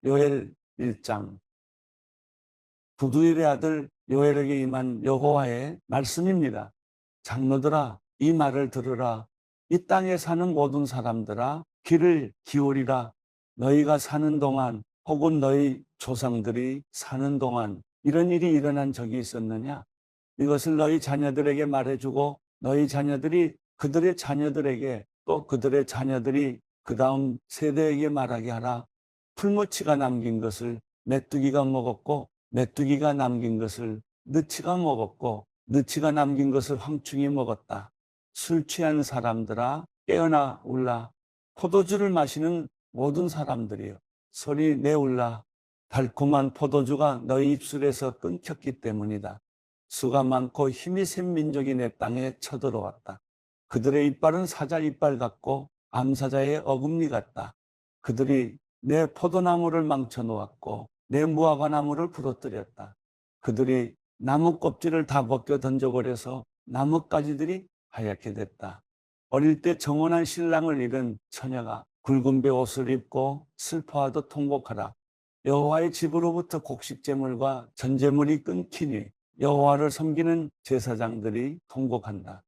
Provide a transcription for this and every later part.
요엘 1장. 부두엘의 아들 요엘에게 임한 여호와의 말씀입니다. 장로들아, 이 말을 들으라. 이 땅에 사는 모든 사람들아, 귀를 기울이라. 너희가 사는 동안 혹은 너희 조상들이 사는 동안 이런 일이 일어난 적이 있었느냐? 이것을 너희 자녀들에게 말해주고 너희 자녀들이 그들의 자녀들에게 또 그들의 자녀들이 그 다음 세대에게 말하게 하라. 풀무치가 남긴 것을 메뚜기가 먹었고 메뚜기가 남긴 것을 느치가 먹었고 느치가 남긴 것을 황충이 먹었다. 술 취한 사람들아 깨어나 울라. 포도주를 마시는 모든 사람들이여 소리 내울라. 달콤한 포도주가 너희 입술에서 끊겼기 때문이다. 수가 많고 힘이 센 민족이 내 땅에 쳐들어왔다. 그들의 이빨은 사자 이빨 같고 암사자의 어금니 같다. 그들이 내 포도나무를 망쳐 놓았고 내 무화과나무를 부러뜨렸다. 그들이 나무 껍질을 다 벗겨 던져버려서 나뭇가지들이 하얗게 됐다. 어릴 때 정혼한 신랑을 잃은 처녀가 굵은 배 옷을 입고 슬퍼하듯 통곡하라. 여호와의 집으로부터 곡식제물과 전제물이 끊기니 여호와를 섬기는 제사장들이 통곡한다.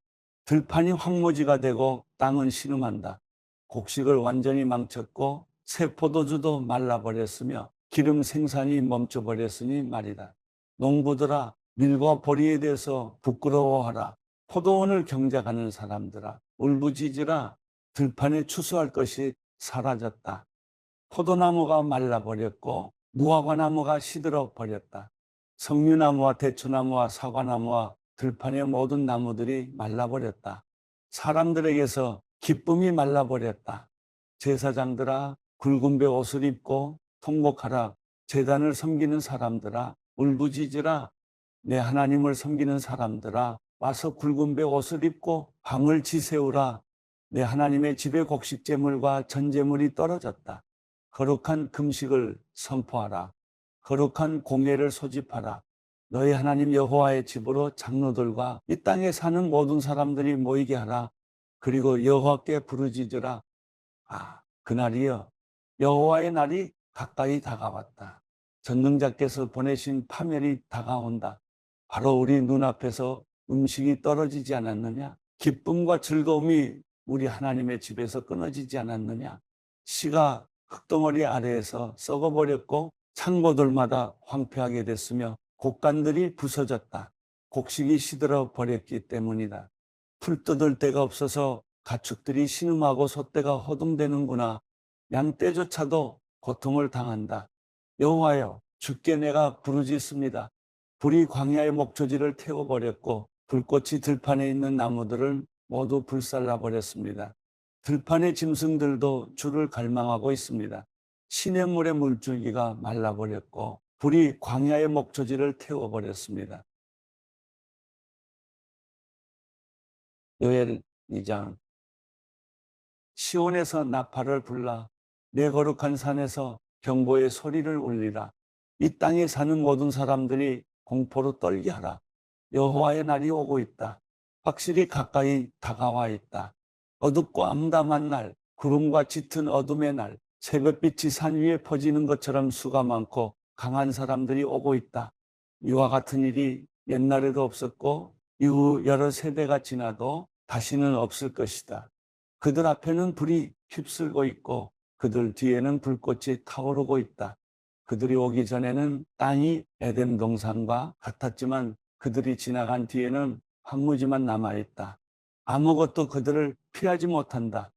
들판이 황무지가 되고 땅은 신음한다. 곡식을 완전히 망쳤고 새 포도주도 말라버렸으며 기름 생산이 멈춰버렸으니 말이다. 농부들아, 밀과 보리에 대해서 부끄러워하라. 포도원을 경작하는 사람들아, 울부짖으라. 들판에 추수할 것이 사라졌다. 포도나무가 말라버렸고 무화과나무가 시들어 버렸다. 석류나무와 대추나무와 사과나무와 들판의 모든 나무들이 말라버렸다. 사람들에게서 기쁨이 말라버렸다. 제사장들아, 굵은 배 옷을 입고 통곡하라. 제단을 섬기는 사람들아, 울부짖으라. 내 하나님을 섬기는 사람들아, 와서 굵은 배 옷을 입고 방을 지새우라. 내 하나님의 집에 곡식제물과 전제물이 떨어졌다. 거룩한 금식을 선포하라. 거룩한 공예를 소집하라. 너희 하나님 여호와의 집으로 장로들과 이 땅에 사는 모든 사람들이 모이게 하라. 그리고 여호와께 부르짖으라. 그날이여, 여호와의 날이 가까이 다가왔다. 전능자께서 보내신 파멸이 다가온다. 바로 우리 눈앞에서 음식이 떨어지지 않았느냐? 기쁨과 즐거움이 우리 하나님의 집에서 끊어지지 않았느냐? 씨가 흙덩어리 아래에서 썩어버렸고 창고들마다 황폐하게 됐으며 곡간들이 부서졌다. 곡식이 시들어 버렸기 때문이다. 풀 뜯을 데가 없어서 가축들이 신음하고 소떼가 허둥대는구나. 양떼조차도 고통을 당한다. 여호와여, 주께 내가 부르짖습니다. 불이 광야의 목초지를 태워버렸고 불꽃이 들판에 있는 나무들을 모두 불살라버렸습니다. 들판의 짐승들도 주를 갈망하고 있습니다. 시냇물의 물줄기가 말라버렸고 불이 광야의 목초지를 태워버렸습니다. 요엘 2장. 시온에서 나팔을 불라. 내 거룩한 산에서 경보의 소리를 울리라. 이 땅에 사는 모든 사람들이 공포로 떨게 하라. 여호와의 날이 오고 있다. 확실히 가까이 다가와 있다. 어둡고 암담한 날, 구름과 짙은 어둠의 날, 새벽빛이 산 위에 퍼지는 것처럼 수가 많고 강한 사람들이 오고 있다. 이와 같은 일이 옛날에도 없었고 이후 여러 세대가 지나도 다시는 없을 것이다. 그들 앞에는 불이 휩쓸고 있고 그들 뒤에는 불꽃이 타오르고 있다. 그들이 오기 전에는 땅이 에덴 동산과 같았지만 그들이 지나간 뒤에는 황무지만 남아있다. 아무것도 그들을 피하지 못한다.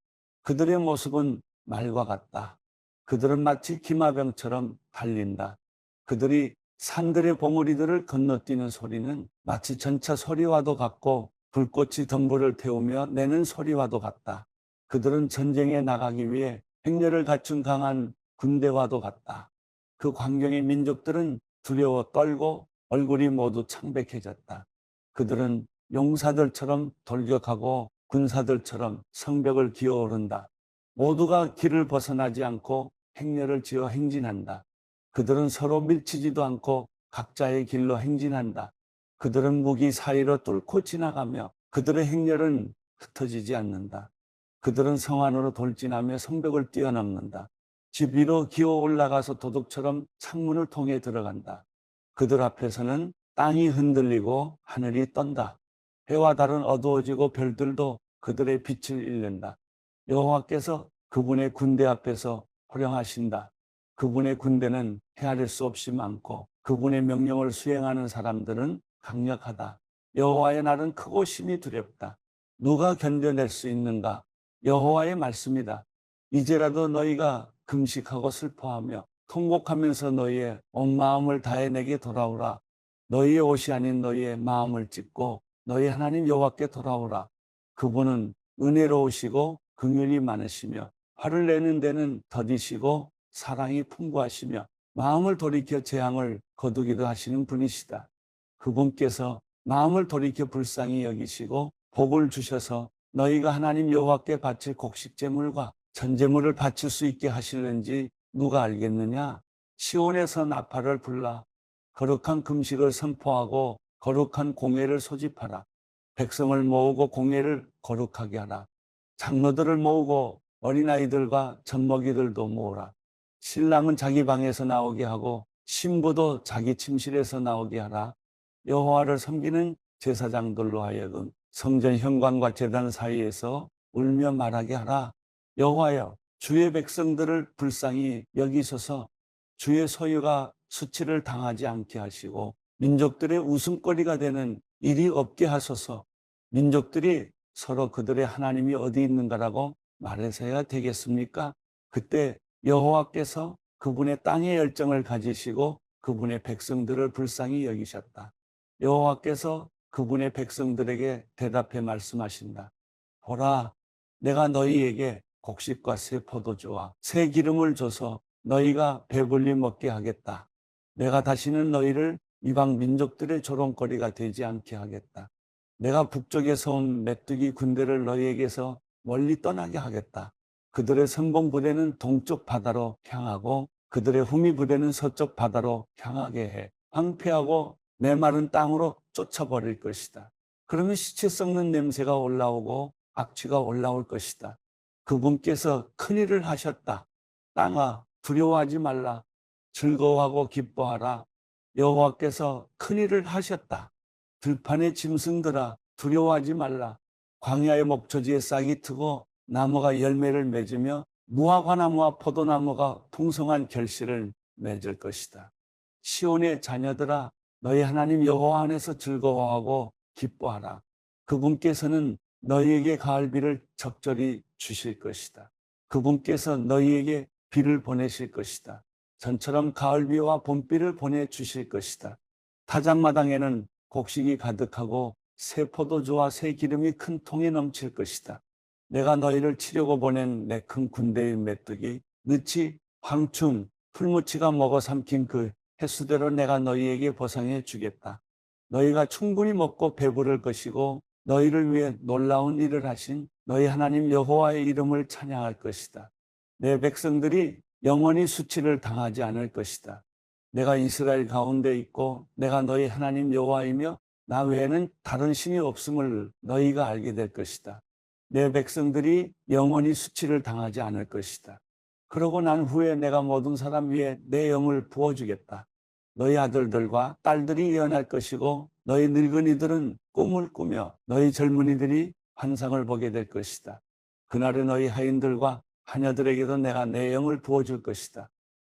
그들의 모습은 말과 같다. 그들은 마치 기마병처럼 달린다. 그들이 산들의 봉우리들을 건너뛰는 소리는 마치 전차 소리와도 같고 불꽃이 덤불을 태우며 내는 소리와도 같다. 그들은 전쟁에 나가기 위해 행렬을 갖춘 강한 군대와도 같다. 그 광경의 민족들은 두려워 떨고 얼굴이 모두 창백해졌다. 그들은 용사들처럼 돌격하고 군사들처럼 성벽을 기어오른다. 모두가 길을 벗어나지 않고 행렬을 지어 행진한다. 그들은 서로 밀치지도 않고 각자의 길로 행진한다. 그들은 무기 사이로 뚫고 지나가며 그들의 행렬은 흩어지지 않는다. 그들은 성 안으로 돌진하며 성벽을 뛰어넘는다. 집 위로 기어 올라가서 도둑처럼 창문을 통해 들어간다. 그들 앞에서는 땅이 흔들리고 하늘이 떤다. 해와 달은 어두워지고 별들도 그들의 빛을 잃는다. 여호와께서 그분의 군대 앞에서 호령하신다. 그분의 군대는 헤아릴 수 없이 많고 그분의 명령을 수행하는 사람들은 강력하다. 여호와의 날은 크고 심히 두렵다. 누가 견뎌낼 수 있는가? 여호와의 말씀이다. 이제라도 너희가 금식하고 슬퍼하며 통곡하면서 너희의 온 마음을 다해 내게 돌아오라. 너희의 옷이 아닌 너희의 마음을 찢고 너희 하나님 여호와께 돌아오라. 그분은 은혜로우시고 긍휼이 많으시며 화를 내는 데는 더디시고 사랑이 풍부하시며 마음을 돌이켜 재앙을 거두기도 하시는 분이시다. 그분께서 마음을 돌이켜 불쌍히 여기시고 복을 주셔서 너희가 하나님 여호와께 바칠 곡식 제물과 전제물을 바칠 수 있게 하시는지 누가 알겠느냐? 시온에서 나팔을 불라 거룩한 금식을 선포하고 거룩한 공회를 소집하라. 백성을 모으고 공회를 거룩하게 하라. 장로들을 모으고 어린아이들과 젖먹이들도 모으라. 신랑은 자기 방에서 나오게 하고 신부도 자기 침실에서 나오게 하라. 여호와를 섬기는 제사장들로 하여금 성전 현관과 제단 사이에서 울며 말하게 하라. 여호와여, 주의 백성들을 불쌍히 여기소서. 주의 소유가 수치를 당하지 않게 하시고 민족들의 웃음거리가 되는 일이 없게 하소서. 민족들이 서로 그들의 하나님이 어디 있는가라고 말해서야 되겠습니까? 그때 여호와께서 그분의 땅의 열정을 가지시고 그분의 백성들을 불쌍히 여기셨다. 여호와께서 그분의 백성들에게 대답해 말씀하신다. 보라, 내가 너희에게 곡식과 새 포도주와 새 기름을 줘서 너희가 배불리 먹게 하겠다. 내가 다시는 너희를 이방 민족들의 조롱거리가 되지 않게 하겠다. 내가 북쪽에서 온 메뚜기 군대를 너희에게서 멀리 떠나게 하겠다. 그들의 선봉 부대는 동쪽 바다로 향하고 그들의 후미 부대는 서쪽 바다로 향하게 해 황폐하고 메마른 땅으로 쫓아버릴 것이다. 그러면 시체 썩는 냄새가 올라오고 악취가 올라올 것이다. 그분께서 큰일을 하셨다. 땅아, 두려워하지 말라. 즐거워하고 기뻐하라. 여호와께서 큰일을 하셨다. 들판의 짐승들아, 두려워하지 말라. 광야의 목초지에 싹이 트고 나무가 열매를 맺으며 무화과나무와 포도나무가 풍성한 결실을 맺을 것이다. 시온의 자녀들아, 너희 하나님 여호와 안에서 즐거워하고 기뻐하라. 그분께서는 너희에게 가을비를 적절히 주실 것이다. 그분께서 너희에게 비를 보내실 것이다. 전처럼 가을비와 봄비를 보내주실 것이다. 타작마당에는 곡식이 가득하고 새 포도주와 새 기름이 큰 통에 넘칠 것이다. 내가 너희를 치려고 보낸 내 큰 군대의 메뚜기, 느치, 황충, 풀무치가 먹어 삼킨 그 횟수대로 내가 너희에게 보상해 주겠다. 너희가 충분히 먹고 배부를 것이고 너희를 위해 놀라운 일을 하신 너희 하나님 여호와의 이름을 찬양할 것이다. 내 백성들이 영원히 수치를 당하지 않을 것이다. 내가 이스라엘 가운데 있고 내가 너희 하나님 여호와이며 나 외에는 다른 신이 없음을 너희가 알게 될 것이다. 내 백성들이 영원히 수치를 당하지 않을 것이다. 그러고 난 후에 내가 모든 사람 위에 내 영을 부어주겠다. 너희 아들들과 딸들이 예언할 것이고 너희 늙은이들은 꿈을 꾸며 너희 젊은이들이 환상을 보게 될 것이다. 그날에 너희 하인들과 하녀들에게도 내가 내 영을 부어줄 것이다.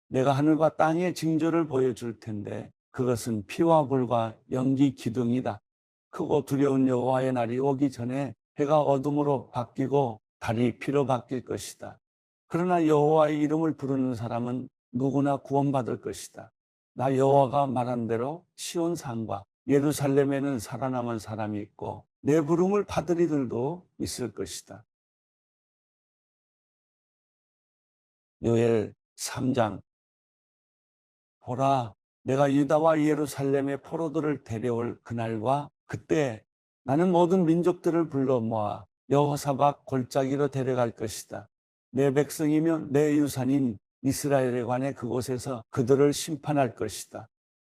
내가 하늘과 땅의 징조를 보여줄 텐데 그것은 피와 불과 연기 기둥이다. 크고 두려운 여호와의 날이 오기 전에 해가 어둠으로 바뀌고 달이 피로 바뀔 것이다. 그러나 여호와의 이름을 부르는 사람은 누구나 구원받을 것이다. 나 여호와가 말한 대로 시온 산과 예루살렘에는 살아남은 사람이 있고 내 부름을 받을 이들도 있을 것이다. 요엘 3장. 보라, 내가 유다와 예루살렘의 포로들을 데려올 그날과 그때 나는 모든 민족들을 불러 모아 여호사박 골짜기로 데려갈 것이다. 내 백성이며 내 유산인 이스라엘에 관해 그곳에서 그들을 심판할 것이다.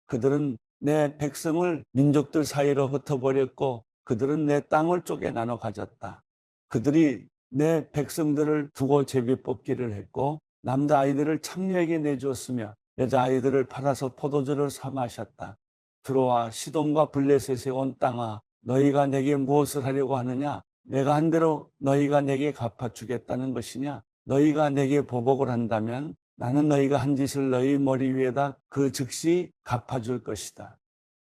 그들은 내 백성을 민족들 사이로 흩어버렸고 그들은 내 땅을 쪼개 나눠 가졌다. 그들이 내 백성들을 두고 제비 뽑기를 했고 남자아이들을 창녀에게 내주었으며 여자아이들을 팔아서 포도주를 사 마셨다. 들어와 시돈과 블레셋에 온 땅아, 너희가 내게 무엇을 하려고 하느냐? 내가 한 대로 너희가 내게 갚아주겠다는 것이냐? 너희가 내게 보복을 한다면 나는 너희가 한 짓을 너희 머리 위에다 그 즉시 갚아줄 것이다.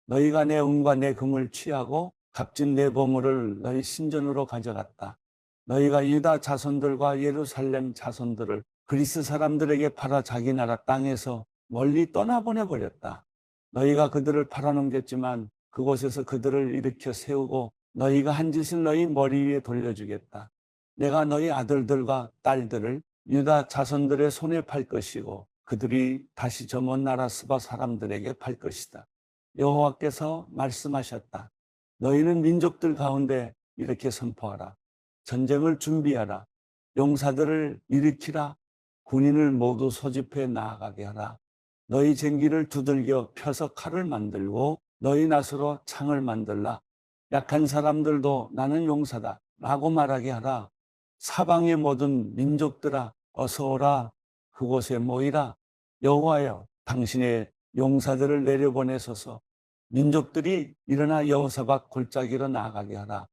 너희가 내 은과 내 금을 취하고 값진 내 보물을 너희 신전으로 가져갔다. 너희가 유다 자손들과 예루살렘 자손들을 그리스 사람들에게 팔아 자기 나라 땅에서 멀리 떠나보내버렸다. 너희가 그들을 팔아넘겼지만 그곳에서 그들을 일으켜 세우고 너희가 한 짓을 너희 머리 위에 돌려주겠다. 내가 너희 아들들과 딸들을 유다 자손들의 손에 팔 것이고 그들이 다시 저 먼 나라 스바 사람들에게 팔 것이다. 여호와께서 말씀하셨다. 너희는 민족들 가운데 이렇게 선포하라. 전쟁을 준비하라. 용사들을 일으키라. 군인을 모두 소집해 나아가게 하라. 너희 쟁기를 두들겨 펴서 칼을 만들고 너희 낫으로 창을 만들라. 약한 사람들도 나는 용사다 라고 말하게 하라. 사방의 모든 민족들아 어서 오라. 그곳에 모이라. 여호와여 당신의 용사들을 내려보내소서. 민족들이 일어나 여호사밧 골짜기로 나아가게 하라.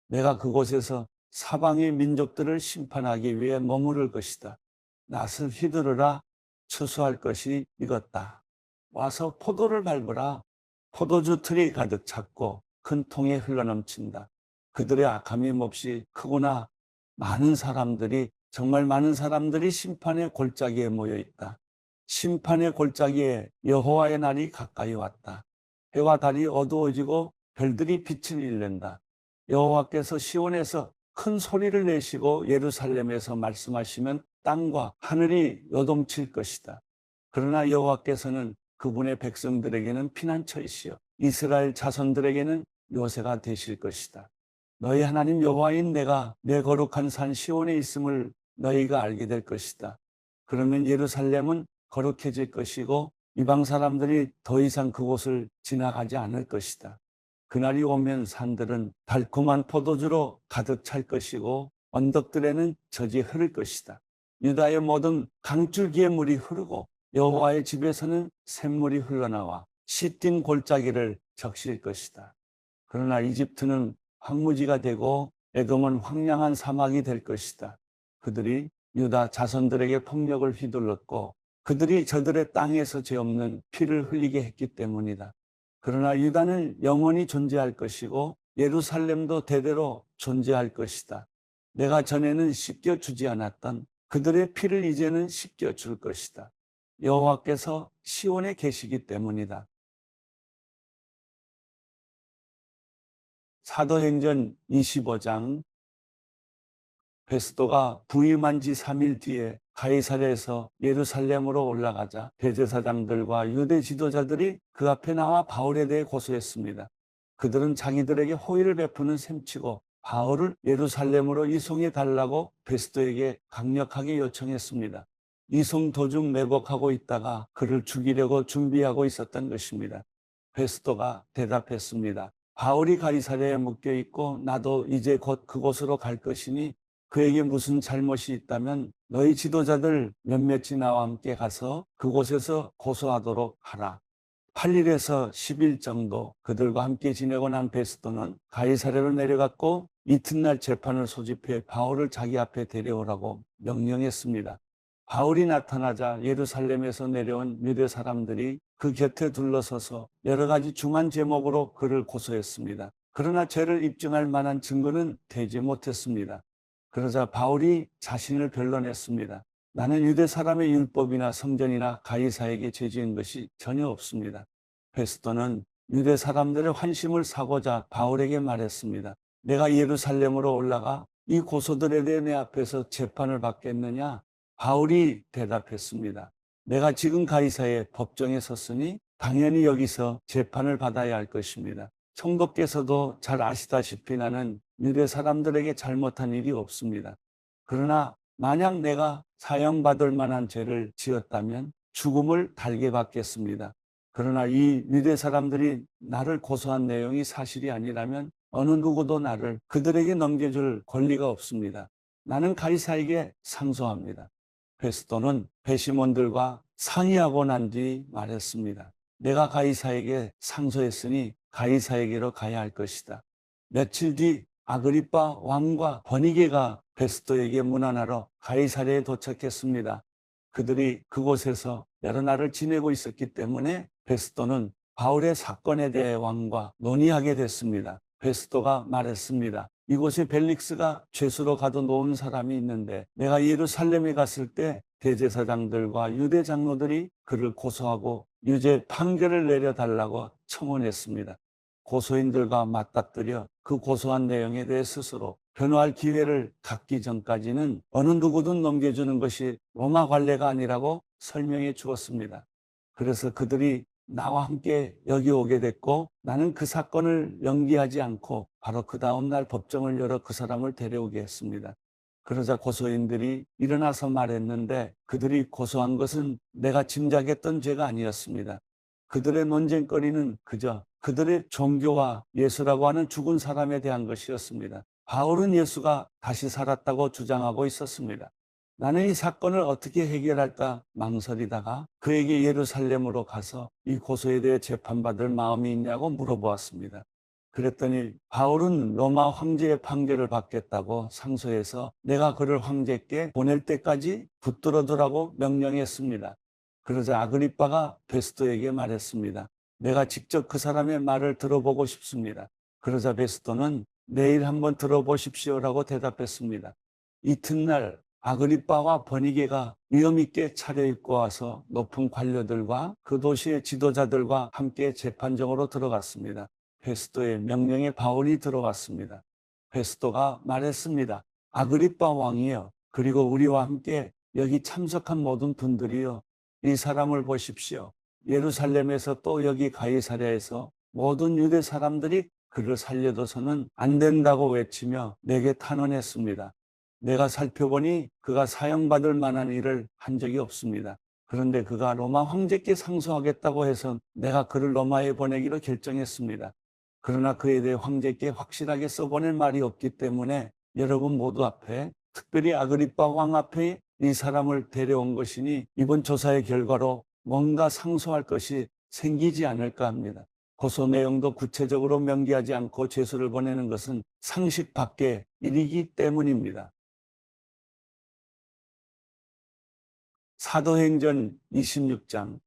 내가 그곳에서 사방의 민족들을 심판하기 위해 머무를 것이다. 낫을 휘두르라. 추수할 것이 익었다. 와서 포도를 밟으라. 포도주 틀이 가득 찼고 큰 통에 흘러넘친다. 그들의 악함이 몹시 크구나. 정말 많은 사람들이 심판의 골짜기에 모여 있다. 심판의 골짜기에 여호와의 날이 가까이 왔다. 해와 달이 어두워지고 별들이 빛을 잃는다. 여호와께서 시온에서 큰 소리를 내시고 예루살렘에서 말씀하시면 땅과 하늘이 요동칠 것이다. 그러나 여호와께서는 그분의 백성들에게는 피난처이시여 이스라엘 자손들에게는 요새가 되실 것이다. 너희 하나님 여호와인 내가 내 거룩한 산 시온에 있음을 너희가 알게 될 것이다. 그러면 예루살렘은 거룩해질 것이고 이방 사람들이 더 이상 그곳을 지나가지 않을 것이다. 그날이 오면 산들은 달콤한 포도주로 가득 찰 것이고 언덕들에는 젖이 흐를 것이다. 유다의 모든 강줄기에 물이 흐르고 여호와의 집에서는 샘물이 흘러나와 시딘 골짜기를 적실 것이다. 그러나 이집트는 황무지가 되고 에돔은 황량한 사막이 될 것이다. 그들이 유다 자손들에게 폭력을 휘둘렀고 그들이 저들의 땅에서 죄 없는 피를 흘리게 했기 때문이다. 그러나 유다는 영원히 존재할 것이고 예루살렘도 대대로 존재할 것이다. 내가 전에는 씻겨주지 않았던 그들의 피를 이제는 씻겨줄 것이다. 여호와께서 시온에 계시기 때문이다. 사도행전 25장. 베스도가 부임한 지 3일 뒤에 가이사랴에서 예루살렘으로 올라가자 대제사장들과 유대 지도자들이 그 앞에 나와 바울에 대해 고소했습니다. 그들은 자기들에게 호의를 베푸는 셈치고 바울을 예루살렘으로 이송해 달라고 베스도에게 강력하게 요청했습니다. 이송 도중 매복하고 있다가 그를 죽이려고 준비하고 있었던 것입니다. 베스도가 대답했습니다. 바울이 가이사랴에 묶여 있고 나도 이제 곧 그곳으로 갈 것이니 그에게 무슨 잘못이 있다면 너희 지도자들 몇몇이 나와 함께 가서 그곳에서 고소하도록 하라. 8일에서 10일 정도 그들과 함께 지내고 난 베스도는 가이사랴로 내려갔고 이튿날 재판을 소집해 바울을 자기 앞에 데려오라고 명령했습니다. 바울이 나타나자 예루살렘에서 내려온 유대 사람들이 그 곁에 둘러서서 여러 가지 중한 제목으로 그를 고소했습니다. 그러나 죄를 입증할 만한 증거는 되지 못했습니다. 그러자 바울이 자신을 변론했습니다. 나는 유대 사람의 율법이나 성전이나 가이사에게 죄지은 것이 전혀 없습니다. 베스도는 유대 사람들의 환심을 사고자 바울에게 말했습니다. 내가 예루살렘으로 올라가 이 고소들에 대해 내 앞에서 재판을 받겠느냐? 바울이 대답했습니다. 내가 지금 가이사의 법정에 섰으니 당연히 여기서 재판을 받아야 할 것입니다. 성도께서도 잘 아시다시피 나는 유대 사람들에게 잘못한 일이 없습니다. 그러나 만약 내가 사형받을 만한 죄를 지었다면 죽음을 달게 받겠습니다. 그러나 이 유대 사람들이 나를 고소한 내용이 사실이 아니라면 어느 누구도 나를 그들에게 넘겨줄 권리가 없습니다. 나는 가이사에게 상소합니다. 베스도는 배심원들과 상의하고 난 뒤 말했습니다. 내가 가이사에게 상소했으니 가이사에게로 가야 할 것이다. 며칠 뒤 아그리빠 왕과 버니게가 베스토에게 문안하러 가이사랴에 도착했습니다. 그들이 그곳에서 여러 날을 지내고 있었기 때문에 베스토는 바울의 사건에 대해 왕과 논의하게 됐습니다. 베스토가 말했습니다. 이곳에 벨릭스가 죄수로 가둬놓은 사람이 있는데 내가 예루살렘에 갔을 때 대제사장들과 유대 장로들이 그를 고소하고 유죄 판결을 내려달라고 청원했습니다. 고소인들과 맞닥뜨려 그 고소한 내용에 대해 스스로 변호할 기회를 갖기 전까지는 어느 누구든 넘겨주는 것이 로마 관례가 아니라고 설명해 주었습니다. 그래서 그들이 나와 함께 여기 오게 됐고 나는 그 사건을 연기하지 않고 바로 그 다음날 법정을 열어 그 사람을 데려오게 했습니다. 그러자 고소인들이 일어나서 말했는데 그들이 고소한 것은 내가 짐작했던 죄가 아니었습니다. 그들의 논쟁거리는 그저 그들의 종교와 예수라고 하는 죽은 사람에 대한 것이었습니다. 바울은 예수가 다시 살았다고 주장하고 있었습니다. 나는 이 사건을 어떻게 해결할까 망설이다가 그에게 예루살렘으로 가서 이 고소에 대해 재판받을 마음이 있냐고 물어보았습니다. 그랬더니 바울은 로마 황제의 판결을 받겠다고 상소해서 내가 그를 황제께 보낼 때까지 붙들어두라고 명령했습니다. 그러자 아그리빠가 베스토에게 말했습니다. 내가 직접 그 사람의 말을 들어보고 싶습니다. 그러자 베스토는 내일 한번 들어보십시오라고 대답했습니다. 이튿날 아그리빠와 버니게가 위엄있게 차려입고 와서 높은 관료들과 그 도시의 지도자들과 함께 재판정으로 들어갔습니다. 베스토의 명령에 바울이 들어갔습니다. 베스토가 말했습니다. 아그리빠 왕이여, 그리고 우리와 함께 여기 참석한 모든 분들이여, 이 사람을 보십시오. 예루살렘에서 또 여기 가이사랴에서 모든 유대 사람들이 그를 살려둬서는 안 된다고 외치며 내게 탄원했습니다. 내가 살펴보니 그가 사형받을 만한 일을 한 적이 없습니다. 그런데 그가 로마 황제께 상소하겠다고 해서 내가 그를 로마에 보내기로 결정했습니다. 그러나 그에 대해 황제께 확실하게 써보낼 말이 없기 때문에 여러분 모두 앞에, 특별히 아그리빠 왕 앞에 이 사람을 데려온 것이니 이번 조사의 결과로 뭔가 상소할 것이 생기지 않을까 합니다. 고소 내용도 구체적으로 명기하지 않고 죄수를 보내는 것은 상식 밖의 일이기 때문입니다. 사도행전 26장.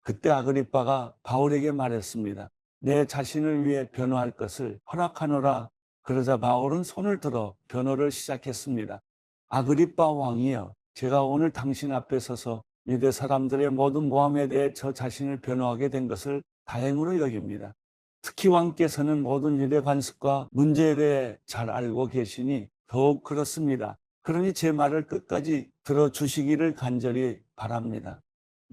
그때 아그리빠가 바울에게 말했습니다. 내 자신을 위해 변호할 것을 허락하노라. 그러자 바울은 손을 들어 변호를 시작했습니다. 아그리빠 왕이여, 제가 오늘 당신 앞에 서서 유대 사람들의 모든 모함에 대해 저 자신을 변호하게 된 것을 다행으로 여깁니다. 특히 왕께서는 모든 유대 관습과 문제에 대해 잘 알고 계시니 더욱 그렇습니다. 그러니 제 말을 끝까지 들어주시기를 간절히 바랍니다.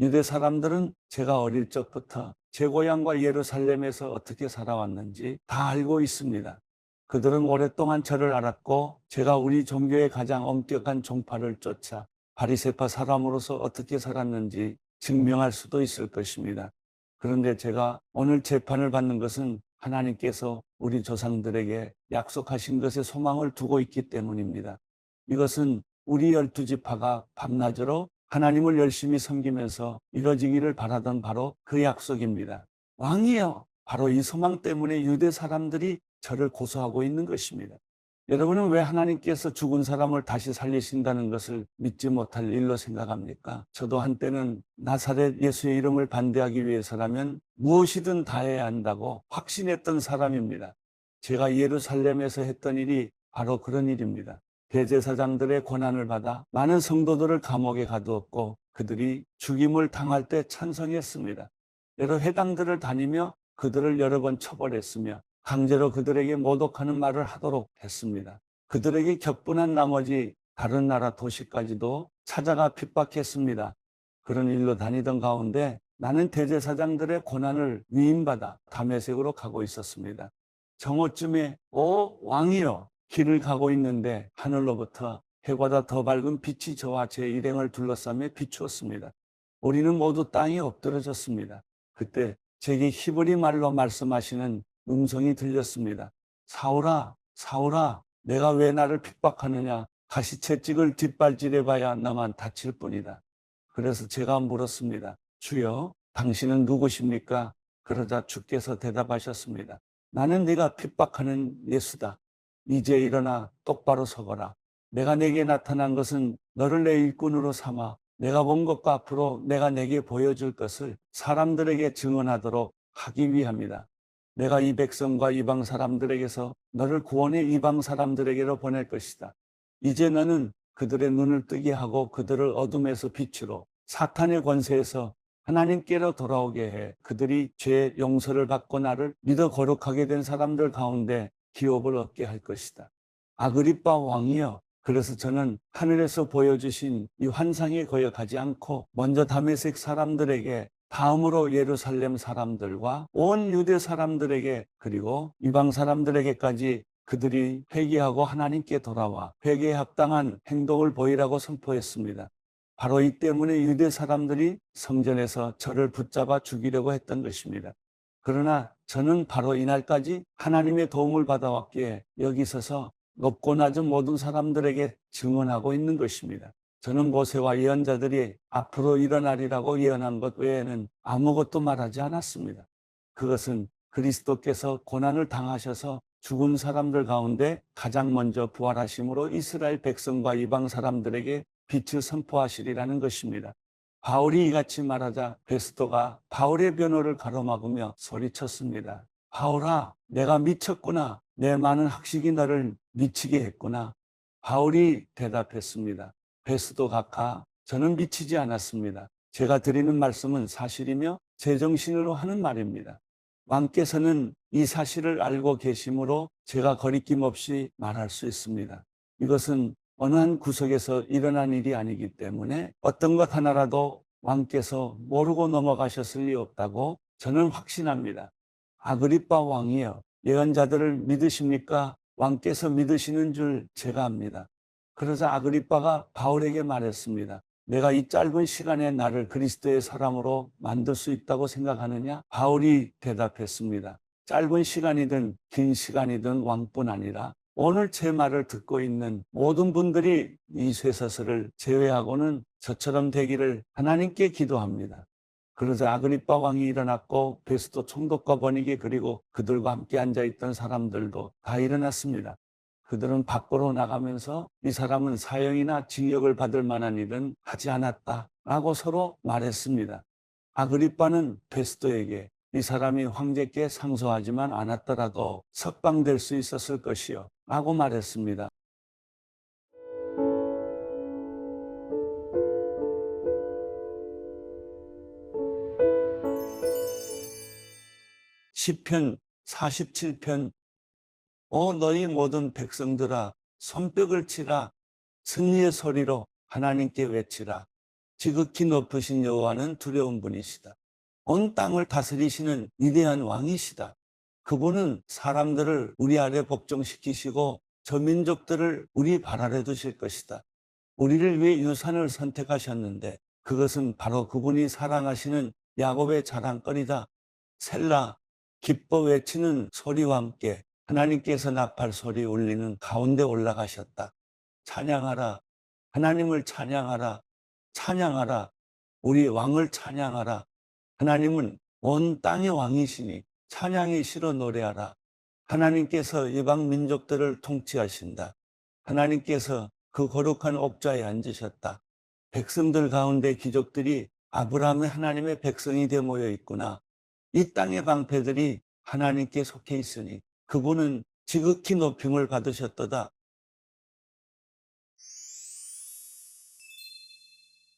유대 사람들은 제가 어릴 적부터 제 고향과 예루살렘에서 어떻게 살아왔는지 다 알고 있습니다. 그들은 오랫동안 저를 알았고 제가 우리 종교의 가장 엄격한 종파를 쫓아 바리새파 사람으로서 어떻게 살았는지 증명할 수도 있을 것입니다. 그런데 제가 오늘 재판을 받는 것은 하나님께서 우리 조상들에게 약속하신 것에 소망을 두고 있기 때문입니다. 이것은 우리 12지파가 밤낮으로 하나님을 열심히 섬기면서 이뤄지기를 바라던 바로 그 약속입니다. 왕이여, 바로 이 소망 때문에 유대 사람들이 저를 고소하고 있는 것입니다. 여러분은 왜 하나님께서 죽은 사람을 다시 살리신다는 것을 믿지 못할 일로 생각합니까? 저도 한때는 나사렛 예수의 이름을 반대하기 위해서라면 무엇이든 다 해야 한다고 확신했던 사람입니다. 제가 예루살렘에서 했던 일이 바로 그런 일입니다. 대제사장들의 고난을 받아 많은 성도들을 감옥에 가두었고 그들이 죽임을 당할 때 찬성했습니다. 여러 회당들을 다니며 그들을 여러 번 처벌했으며 강제로 그들에게 모독하는 말을 하도록 했습니다. 그들에게 격분한 나머지 다른 나라 도시까지도 찾아가 핍박했습니다. 그런 일로 다니던 가운데 나는 대제사장들의 고난을 위임받아 다메섹으로 가고 있었습니다. 정오쯤에 오 왕이여, 길을 가고 있는데 하늘로부터 해보다 더 밝은 빛이 저와 제 일행을 둘러싸며 비추었습니다. 우리는 모두 땅에 엎드러졌습니다. 그때 제게 히브리 말로 말씀하시는 음성이 들렸습니다. 사울아, 사울아, 내가 왜 나를 핍박하느냐? 가시채 찍을 뒷발질해 봐야 나만 다칠 뿐이다. 그래서 제가 물었습니다. 주여, 당신은 누구십니까? 그러자 주께서 대답하셨습니다. 나는 네가 핍박하는 예수다. 이제 일어나 똑바로 서거라. 내가 내게 나타난 것은 너를 내 일꾼으로 삼아 내가 본 것과 앞으로 내가 내게 보여줄 것을 사람들에게 증언하도록 하기 위함이다. 내가 이 백성과 이방 사람들에게서 너를 구원의 이방 사람들에게로 보낼 것이다. 이제 너는 그들의 눈을 뜨게 하고 그들을 어둠에서 빛으로 사탄의 권세에서 하나님께로 돌아오게 해 그들이 죄의 용서를 받고 나를 믿어 거룩하게 된 사람들 가운데 기업을 얻게 할 것이다. 아그리빠 왕이여, 그래서 저는 하늘에서 보여주신 이 환상에 거역하지 않고 먼저 다메섹 사람들에게, 다음으로 예루살렘 사람들과 온 유대 사람들에게, 그리고 이방 사람들에게까지 그들이 회개하고 하나님께 돌아와 회개에 합당한 행동을 보이라고 선포했습니다. 바로 이 때문에 유대 사람들이 성전에서 저를 붙잡아 죽이려고 했던 것입니다. 그러나 저는 바로 이날까지 하나님의 도움을 받아왔기에 여기 서서 높고 낮은 모든 사람들에게 증언하고 있는 것입니다. 저는 모세와 예언자들이 앞으로 일어나리라고 예언한 것 외에는 아무것도 말하지 않았습니다. 그것은 그리스도께서 고난을 당하셔서 죽은 사람들 가운데 가장 먼저 부활하심으로 이스라엘 백성과 이방 사람들에게 빛을 선포하시리라는 것입니다. 바울이 이같이 말하자 베스토가 바울의 변호를 가로막으며 소리쳤습니다. 바울아, 내가 미쳤구나. 내 많은 학식이 너를 미치게 했구나. 바울이 대답했습니다. 베스도 각하, 저는 미치지 않았습니다. 제가 드리는 말씀은 사실이며 제정신으로 하는 말입니다. 왕께서는 이 사실을 알고 계시므로 제가 거리낌 없이 말할 수 있습니다. 이것은 어느 한 구석에서 일어난 일이 아니기 때문에 어떤 것 하나라도 왕께서 모르고 넘어가셨을 리 없다고 저는 확신합니다. 아그리빠 왕이여, 예언자들을 믿으십니까? 왕께서 믿으시는 줄 제가 압니다. 그러자 아그리빠가 바울에게 말했습니다. 내가 이 짧은 시간에 나를 그리스도의 사람으로 만들 수 있다고 생각하느냐? 바울이 대답했습니다. 짧은 시간이든 긴 시간이든 왕뿐 아니라 오늘 제 말을 듣고 있는 모든 분들이 이 쇠사슬을 제외하고는 저처럼 되기를 하나님께 기도합니다. 그러자 아그리빠 왕이 일어났고 베스도 총독과 번이게 그리고 그들과 함께 앉아있던 사람들도 다 일어났습니다. 그들은 밖으로 나가면서 이 사람은 사형이나 징역을 받을 만한 일은 하지 않았다라고 서로 말했습니다. 아그리빠는 베스도에게 이 사람이 황제께 상소하지만 않았더라도 석방될 수 있었을 것이요 라고 말했습니다. 시편 47편. 오 너희 모든 백성들아, 손뼉을 치라. 승리의 소리로 하나님께 외치라. 지극히 높으신 여호와는 두려운 분이시다. 온 땅을 다스리시는 위대한 왕이시다. 그분은 사람들을 우리 아래 복종시키시고 저 민족들을 우리 발 아래 두실 것이다. 우리를 위해 유산을 선택하셨는데 그것은 바로 그분이 사랑하시는 야곱의 자랑거리다. 셀라. 기뻐 외치는 소리와 함께 하나님께서 나팔 소리 울리는 가운데 올라가셨다. 찬양하라. 하나님을 찬양하라. 찬양하라. 우리 왕을 찬양하라. 하나님은 온 땅의 왕이시니 찬양이 실어 노래하라. 하나님께서 이방 민족들을 통치하신다. 하나님께서 그 거룩한 옥좌에 앉으셨다. 백성들 가운데 귀족들이 아브라함의 하나님의 백성이 되어 모여 있구나. 이 땅의 방패들이 하나님께 속해 있으니 그분은 지극히 높임을 받으셨도다.